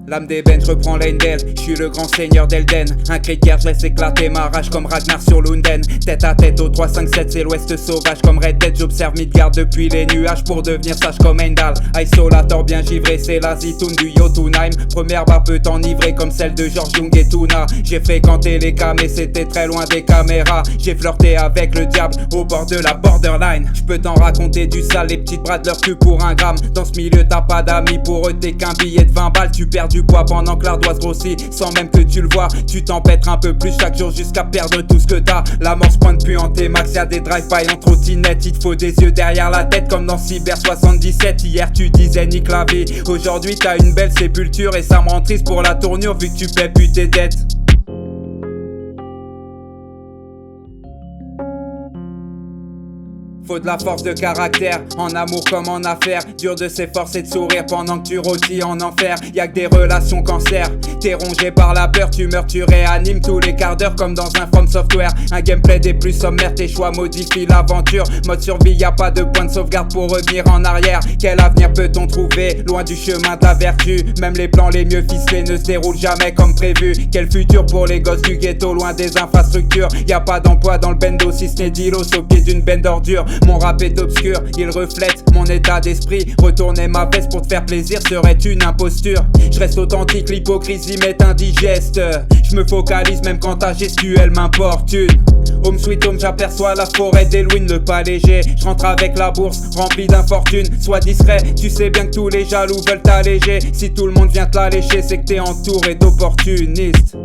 L'âme d'ébène, je reprends lane d'elle, je suis le grand seigneur d'Elden. Un cri de guerre, je laisse éclater ma rage comme Ragnar sur Lunden. Tête à tête au 357, c'est l'ouest sauvage comme Red Dead. J'observe Midgard depuis les nuages pour devenir sage comme Heimdall. Isolator bien givré, c'est la zitoune du Jotunheim. Première barre peut t'enivrer comme celle de George Jung et Tuna. J'ai fréquenté les cas mais c'était très loin des caméras. J'ai flirté avec le diable au bord de la borderline. Je peux t'en raconter du sale, les petites bras de leur cul pour un gramme. Dans ce milieu t'as pas d'amis, pour eux t'es qu'un billet de 20 balles. Tu perds du poids pendant que l'ardoise grossit sans même que tu le vois. Tu t'empêtres un peu plus chaque jour jusqu'à perdre tout ce que t'as. La mort se pointe plus en tes max, y'a des drive-by en trottinette. Il te faut des yeux derrière la tête comme dans Cyber 77. Hier tu disais nique la vie, aujourd'hui t'as une belle sépulture. Et ça me rend triste pour la tournure vu que tu paies plus tes dettes. Faut de la force de caractère, en amour comme en affaires. Dur de s'efforcer de sourire pendant que tu rôtis en enfer. Y'a que des relations cancer, t'es rongé par la peur. Tu meurs, tu réanimes tous les quarts d'heure comme dans un From Software. Un gameplay des plus sommaires, tes choix modifient l'aventure. Mode survie, y'a pas de point de sauvegarde pour revenir en arrière. Quel avenir peut-on trouver, loin du chemin de la vertu? Même les plans les mieux ficelés ne se déroulent jamais comme prévu. Quel futur pour les gosses du ghetto, loin des infrastructures? Y'a pas d'emploi dans le bendo si ce n'est d'îlots au pied d'une benne d'ordures. Mon rap est obscur, il reflète mon état d'esprit. Retourner ma veste pour te faire plaisir serait une imposture. Je reste authentique, l'hypocrisie m'est indigeste. Je me focalise même quand ta gestuelle m'importune. Home sweet home, j'aperçois la forêt d'Elwyn, le pas léger. Je rentre avec la bourse remplie d'infortune. Sois discret, tu sais bien que tous les jaloux veulent t'alléger. Si tout le monde vient te la lécher, c'est que t'es entouré d'opportunistes.